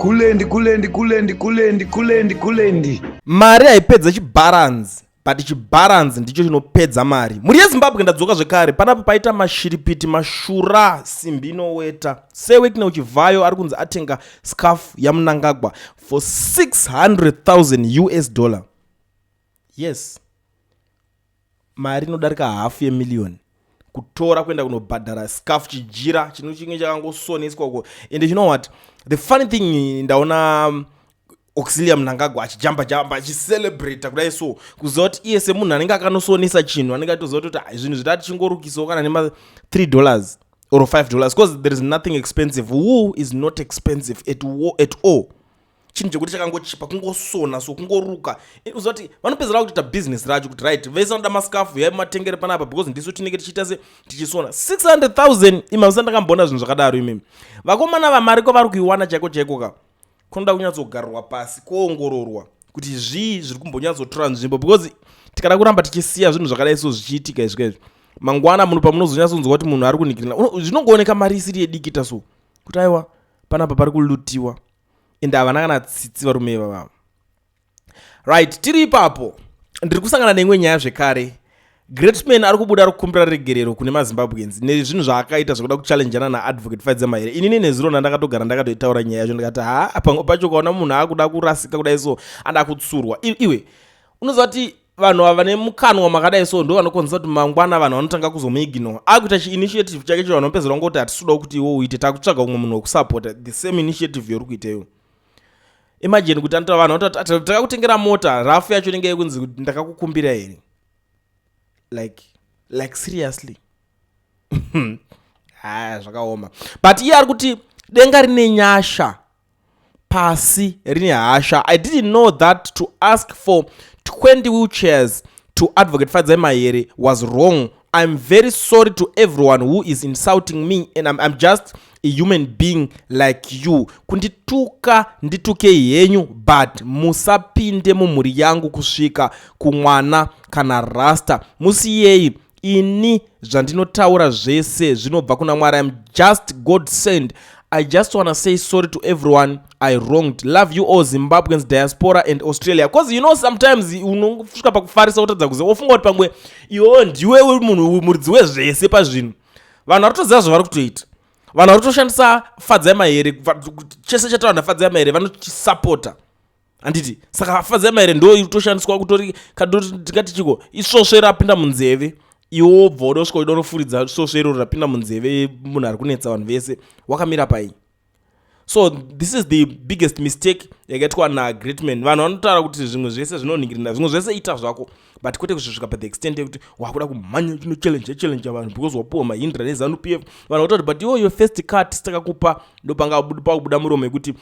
kulendi. Mari haipedza chibalance, but chibalance ndicho chinopedza mari. Muri yeZimbabwe ndadzoka zvekare, panapo paita mashiripiti mashura simbi inoweta. Sewekina Chivayo ari kunzi atenga scarf yaMnangagwa for $600,000. Yes. Mari inodarika $500,000. Kutora kuenda kunobhadhara scarf chijira chino chimwe chakangosoneswa uko. And you know what? The funny thing ndaona Auxilia Mnangagwa achijamba achicelebrate kudai so kuzoti iye semunhu anenge akanosonesa chinhu anenge atoziva kuti zvinhu zvitati chingorukisawo kana nema $3 or $5 because there is nothing expensive. Wool is not expensive at all. Chinhu chekuti chakangochipa kungosona so kungoruka. Uzoti vanopedzera kuita business racho kuti right vese vanoda mascarf yaimatengere panapa because ndiso tinenge tichiita se tichisona $600,000. Imavisa ndakamboona zvinhu zvakadaro imimi. Vakomana vamari ko vari kuiwana chaiko ka. Kunoda kunyatsogarwa pasi koongororwa kuti zviri kumbonyatsotora nzvimbo because tikada kuramba tichisiya zvinhu zvakadai so zvichiitika izvi mangwana munhu pamunozonyatsonzwa kuti munhu ari kunikirina zvinongooneka mari isiri yedikita so kuti aiwa panapa pari kulutiwa ende havana kana tsitsi varume ivava. Right, tiri ipapo ndiri kusangana neimwe nyaya zvekare. Greatman ari kubuda ari kukumbira regerero kune maZimbabweans nezvinhu zvaakaita zvokuda kuchallengeana naadvocate Themba Mahere. Inini nezirona ndakatogara ndakatoitaura nyaya yacho ndikati pamwe pacho ukaona munhu akuda kurasika kudai so ada kutsurwa. Iwe unoziva kuti vanhu ava nemukanwa makadai so ndo vanokonzera kuti mangwana vanhu vanotanga kuzomuignore. Akuita chi-initiative chake cho vanopedzera ngoti hatisuda kuti iwo uite takutsvaga umwe munhu wokusupporta the same initiative yori kuita iwo. Imagine kuti anota vanhu takakutengera mota rafu yacho inenge yekunzi ndakakukumbira here. Like seriously. Zvakaoma. But iye ari kuti denga rine nyasha pasi rine hasha. I didn't know that to ask for 20 wheelchairs to advocate Themba Mahere was wrong. I'm very sorry to everyone who is insulting me and I'm just a human being like you. Kundituka ndituke yenyu but musapinde mumuri yangu kusvika kumwana kana rasta. Musiyei ini zvandinotaura zvese zvinobva kuna Mwari. I'm just God sent. I just want to say sorry to everyone I wronged. Love you all Zimbabweans, diaspora and Australia. Because you know sometimes unosvika pakufarisa utadza kuze ofunga kuti pamwe iwo ndiwe munhu muridzi wezvese pazvinhu. Vanhu varitoziva zvavari kutoita. Vanhu varitoshandisa Themba Mahere chese chataura naThemba Mahere vanochisupporta. Anditi saka Themba Mahere ndo irikutoshandiswa kutori tikati chiko isvosve rapinda munzeve. Iwo bvoda usvika udonofuridza svosve iro rapinda munzeve munhu ari kunetsa vanhu vese wakamira pai. So this is the biggest mistake yakaitwa naGreatman. Vanhu vanotaura kuti zvimwe zvese zvinoningirina zvimwe zvese ita zvako but kwete kusvika pa the extent yekuti wakuda kumhanya chino challenge vanhu because wapuwa mahindra nezanu PF. Vanhu vototi but your first cut takakupa ndopanga kubuda muromo yekuti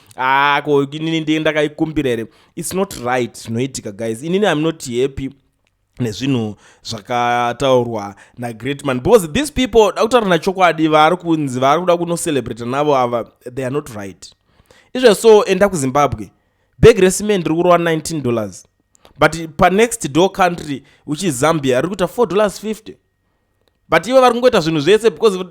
ko inini ndiye ndakaikumbira here. It's not right zvinoitika guys. Inini I'm not happy nezvinhu zvakataurwa naGreatman because these people dakutaura nachokwadi vari kunzi vari kuda kunocelebrate navo ava they are not right. Izvo so enda kuZimbabwe bag recement riri kurova $19 but pa next door country which is Zambia riri kuita $4.50. But ivo vari kungoita zvinhu zvese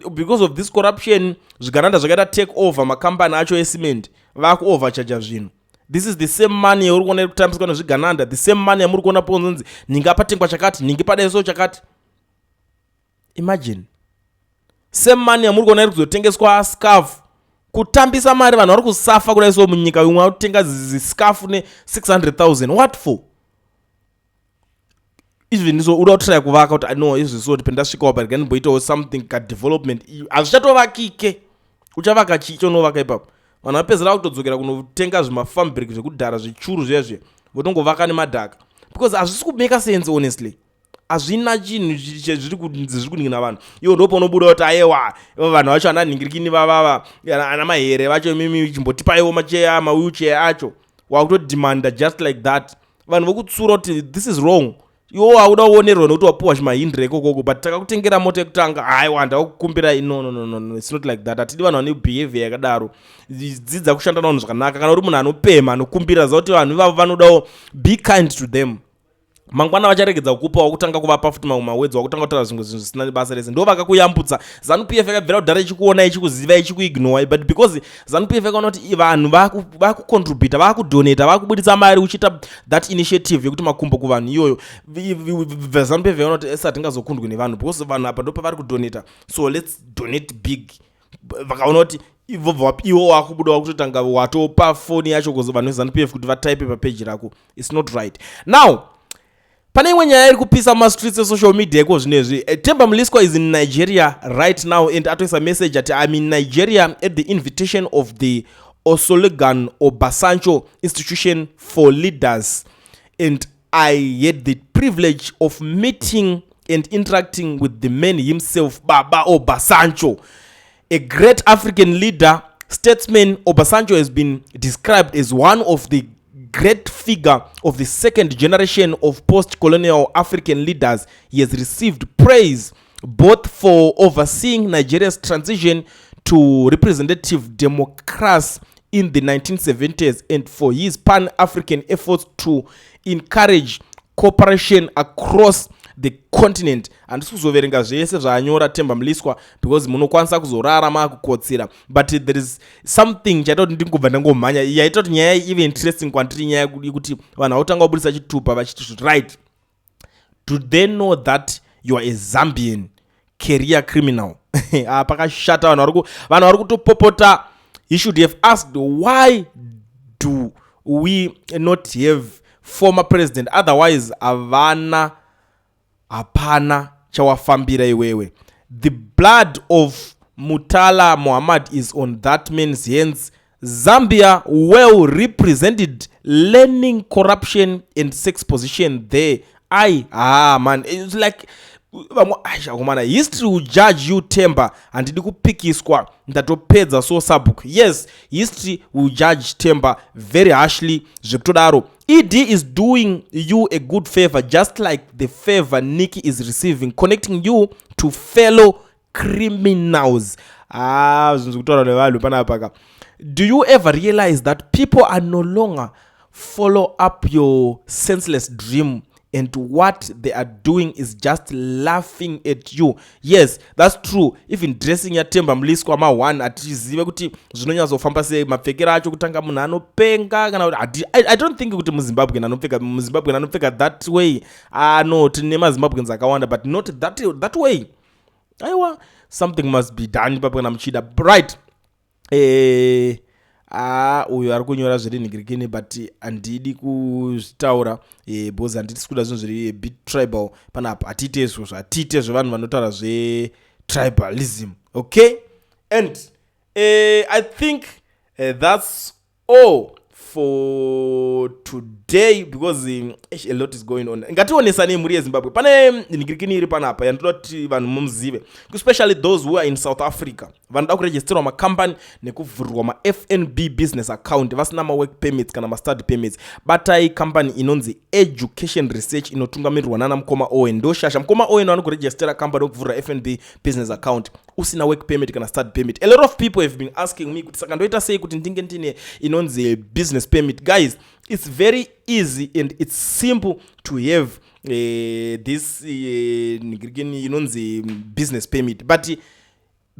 because of this corruption zvigaranda zvakaita take over makambani acho ecement vaku overcharge zvinhu. This is the same money yuri kuona kutambiswa nezvigananda, the same money yamuri kuona ponzonzi ninga patengwa chakati ningi padaiso chakati. Imagine same money yamuri kuona iri kuzotengeswa scarf kutambisa mari vanhu vari kusafa kudaiso munyika umwe akutenga scarf ne $600,000 what for? Izvi ndizo uda kutry kuvaka kuti no izvi so ndipendasvika apa ndiboitawo something ka development hazvichatovakike uchavaka chicho novaka ipapo. Vanhu vapedzera kutodzokera kunotenga zvimafambric zvekudhara zvichuru zvezve votongovaka nemadhaka because hazvisi kumeka sense honestly. Hazvina chinhu zviri kuningina vanhu. Iwo ndipo unobuda kuti aiwa vanhu vacho ananingirikini vavava ana Mahere vacho mimi chimbotipaiwo macheya mawheelchair acho wakutodemanda just like that. Vanhu vokutsura kuti this is wrong. Iwo hauda kuonerwa nokuti wapuwa chimahindra ikokoko but takakutengera mota yekutanga aiwa ndakukumbira no it's not like that. Hatidi vanhu vane behavior yakadaro. Dzidza kushanda navanhu zvakanaka kana uri munhu anopema anokumbira zakuti vanhu ivavo vanodawo be kind to them. mangwana vacharegedza kukupa wakutanga kuvapa futi mawedzi wakutanga kutaura zvimwe zvinhu zvisina basa rese ndo vakakuyambutsa. ZANU-PF yakabvira kudhara ichikuona ichikuziva ichikuignore, but because ZANU-PF yakaona kuti vanhu vakucontributa vakudonata vakubuditsa mari uchiita that initiative yekuti makumbo kuvanhu iyoyo, ZANU-PF yakaona kuti esa hatingazokundwi nevanhu because vanhu apa ndo pavari kudonata, so let's donate big. Vakaona kuti ivo wakubuda wakutotanga watopa foni yacho kuzo vanhu veZANU-PF kuti vataipe papeji rako. It's not right. Now pane imwe nyaya iri kupisa mastreets esocial media iko zvinezvi. Themba Mliswa is in Nigeria right now and atoisa message ati I'm in Nigeria at the invitation of the Olusegun Obasanjo Institution for Leaders, and I had the privilege of meeting and interacting with the man himself, Baba Obasanjo, a great African leader, statesman. Obasanjo has been described as one of the great figure of the second generation of post-colonial African leaders. He has received praise both for overseeing Nigeria's transition to representative democracy in the 1970s and for his pan-African efforts to encourage cooperation across the continent. And kuzoverenga zvese zvaanyora Themba Mliswa because munokwanisa kuzorara makukotsera, but there is something chatoti ndingobva ndangomhanya yaita kuti nyaya ive interesting kwandiri, nyaya yekuti vanhu vautanga kubudisa chitupa vachiti right, do they know that you are a Zambian career criminal? Pakashata vanhu vari kutopopota. He should have asked, why do we not have former president? Otherwise hapana chawafambira iwewe. The blood of Mutala Muhammad is on that man's hands. Zambia well represented, learning corruption and sex position there. Man, it's like history will judge you, Themba, and ndikupikiswa ndatopedza so sabhuku. Yes, history will judge Themba very harshly zvekutodaro. ED is doing you a good favor, just like the favor Nikki is receiving, connecting you to fellow criminals. Do you ever realize that people are no longer follow up your senseless dream, and what they are doing is just laughing at you? Yes, that's true. Even dressing ya Themba Mliswa ma one atizive kuti zvinonyazofamba sei, mapfekero acho kutanga munhu anopenga kana kuti I don't think kuti muZimbabwe anopfeka that way. No, tine maZimbabweans akawanda, but not that way. Aiwa, something must be done papo kana muchida, right? Uyo ari kunyora zviri nigirikini, but handidi kuzvitaura because handidi kuda zvinhu zviri bit tribal panapa. Atiite zvevanhu vanotaura zvetribalism, okay? And I think that's all for today because a lot is going on. Ngationesane muri yeZimbabwe. Pane nigirikini iri panapa yandoda kuti vanhu muzive, especially those who are in South Africa. Vanoda kuregisterwa macompany nekuvhurwa ma-FNB business account vasina ma-work permits kana ma-study permits. Batai company inonzi Education Research inotungamirirwa nana Mukoma Owen. Ndo shasha Mukoma Owen vanokurejistera company okuvhura FNB business account usina work permit kana study permit. A lot of people have been asking me kuti saka ndoita sei kuti ndinge ndine inonzi business permit. Guys, it's very easy and it's simple to have this inonzi business permit, but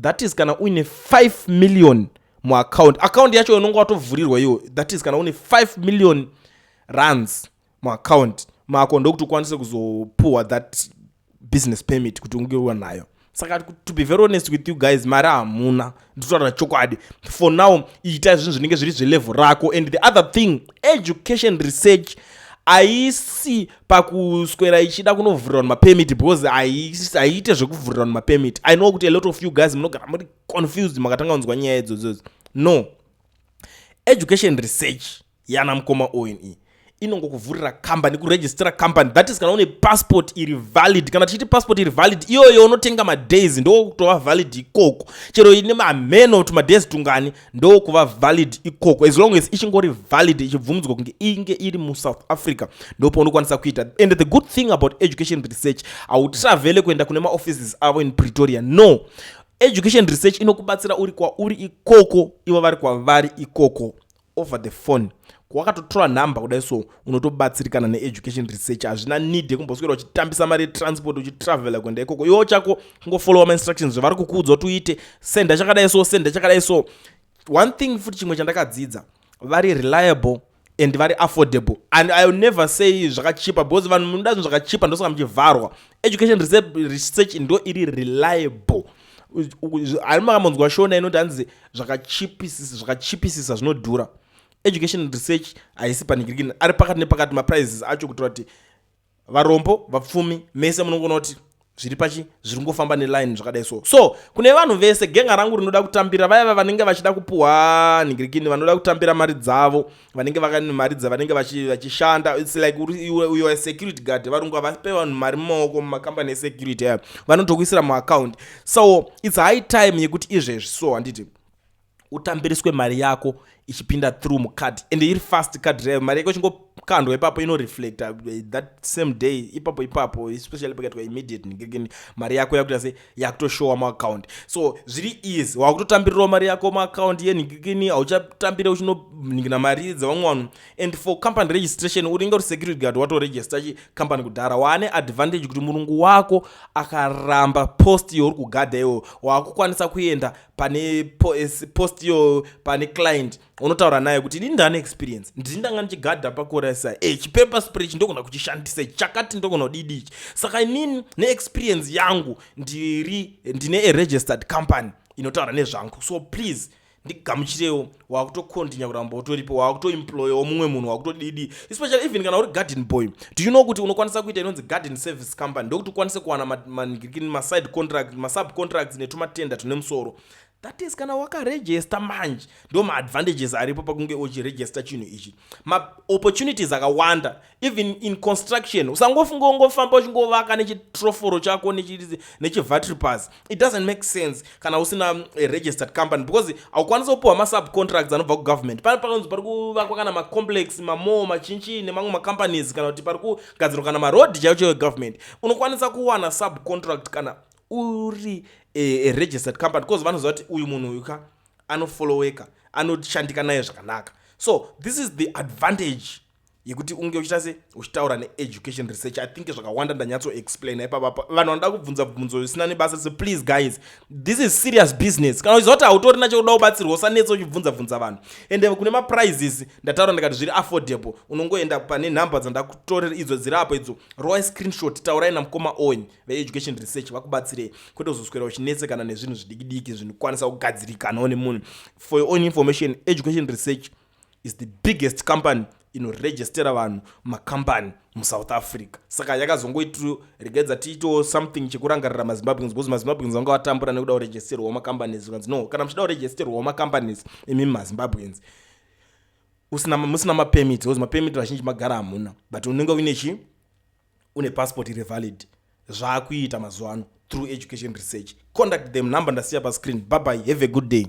that is kana une 5 million mu account yacho yononga watovhurirwa iyo, that is kana une 5 million rands mu account mako ndokuti ukwanise kuzopuwa that business permit kuti unge nayo. Saka to be very honest with you guys, mara hamuna, nditaura chokwadi. For now ita zvinhu zvinenge zviri zve-level rako. And the other thing, education research aisi pakuswera ichida kunovhurira mapemit because aiite zvekuvhurira mapemit. I know kuti a lot of you guys munogara muri confused makatanga kunzwa nyaya idzodzo. No, education research yana Mukoma Owen inongokuvhurira company, kuregistera company, that is kana une passport iri valid. Kana tichiti passport iri valid, iyoyo unotenga madays ndo kutova valid ikoko. Chero ine mameno kuti madays tungani ndo kuva valid ikoko, as long as ichingori valid ichibvumidzwa kunge inge iri mu South Africa ndopo unokwanisa kuita. And the good thing about education research, autravele kuenda kune ma-offices avo in Pretoria. No, education research inokubatsira uri kwa uri ikoko, ivo vari kwa vari ikoko. over the phone wakatotora number kudai so unotobatsirikana needucation research. Hazvina need yekumboswera uchitambisa mari transport uchitravela kuenda ikoko. Iwo chako kungofollowa ma-instructions zvavari kukuudza kuti uite, senda chakadai so, senda chakadai so. One thing futi chimwe chandakadzidza, vari reliable and very affordable, and I will never say zvakachipa because vanhu munoda zvinhu zvakachipa ndosaka muchivharwa. Education research ndo iri reliable. Ari makamonzwa shona inoti hanzi zvakachipisisa zvinodhura. Education research haisi panikirikini, ari pakati nepakati maprizes acho kutora kuti varombo vapfumi mese munongona kuti zviri ngofamba neline zvakadai so. So kune vanhu vese genga rangu rinoda kutambira vaya vanenge vachida kupuhwa nigirikini, vanoda kutambira mari dzavo, vanenge vakane mari dzavanenge vachishanda. It's like you are a security guard, varungu havape vanhu mari mumaoko mumakambani esecurity aya, vanotokuisira muaccount. So it's high time yekuti izvezvi so handiti utambiriswe mari yako ichipinda through mukadi, and iri fast card drive. Mari yako chingokandwa ipapo inoreflecta that same day ipapo, especially pakati immediate ngegeni mari yako yakuita se yakutoshowa muaccount. So zviri easy, wakutotambirirawo mari yako muaccount yeningikini, hauchatambira uchinoningina mari dzavamwe vanhu. And for company registration, unenge uri security guard watoregister company kudhara, waane advantage kuti murungu wako akaramba post youri kugadha iwo, wakukwanisa kuenda pane post iyo pane client, unotaura naye kuti ini ndane experience, ndini ndanga ndichigadha pakorasa chipaper spray ndogona kuchishandisa, chakati ndogona kudidi. Saka inini neexperience yangu ndine a registered company inotaura nezvangu. So please ndigamuchirewo, wakutokontinya kuramba utoripo, wakutoemployawo mumwe munhu, wakutodidi, especially even kana uri garden boy. Do you know kuti unokwanisa kuita inonzi garden service company, ndokuti ukwanise kuwana ma-side contract, ma-subcontracts netumatenda tune musoro. That is kana wakaregister manje, ndo ma-advantages aripo pakunge uchiregister chinhu ichi. Ma-opportunities akawanda, even in construction. Usangofunga ungofamba uchingovaka nechitroforo chako nechivatripas. It doesn't make sense kana usina a registered company, because haukwanisa kupuhwa ma-subcontracts anobva kugovernment. Panonzi pari kuvakwa kana ma-complex, ma-mall, machinchi nemamwe ma-companies, kana kuti pari kugadzirwa kana ma-road chaicho government. Unokwanisa kuwana subcontract kana uri a registered company, because vanoziva kuti uyu munhu uyu anofolloweka, anoshandika naye zvakanaka. So this is the advantage yekuti unge uchita se uchitaura needucation research. I think zvakawanda ndanyatso explain ipapa. Vanhu vanoda kubvunza bvunzo zvisina nebasa. So please guys, this is serious business. Kana uchiziva kuti hautori nacho kuda kubatsirwa, usanetsa uchibvunza vanhu. And kune maprizes ndataura ndikati zviri affordable. Unongoenda pane nhamba dzandakutorera idzo dziri apo idzo, rowa screenshot, taurai namukoma onyu veeducation research vakubatsirei, kwete kuzoswera uchinetsekana nezvinhu zvidiki zvinokwanisa kugadzirikanawo nemunhu. For your own information, education research is the biggest company inoregistera vanhu makambani muSouth Africa. Saka yakazongoitiro regedza tiito something chekurangarira maZimbabweans, because maZimbabweans vanga vatambura nekuda kuregisterwa macompanies. No, kana muchida kuregisterwa macompanies imimi maZimbabweans musina mapemit, because mapemit vazhinji magara hamuna, but unenge uine une passport iri valid. Zvakuita mazuva ano through education research. Contact them, number ndasiya pa screen. Bye bye, have a good day.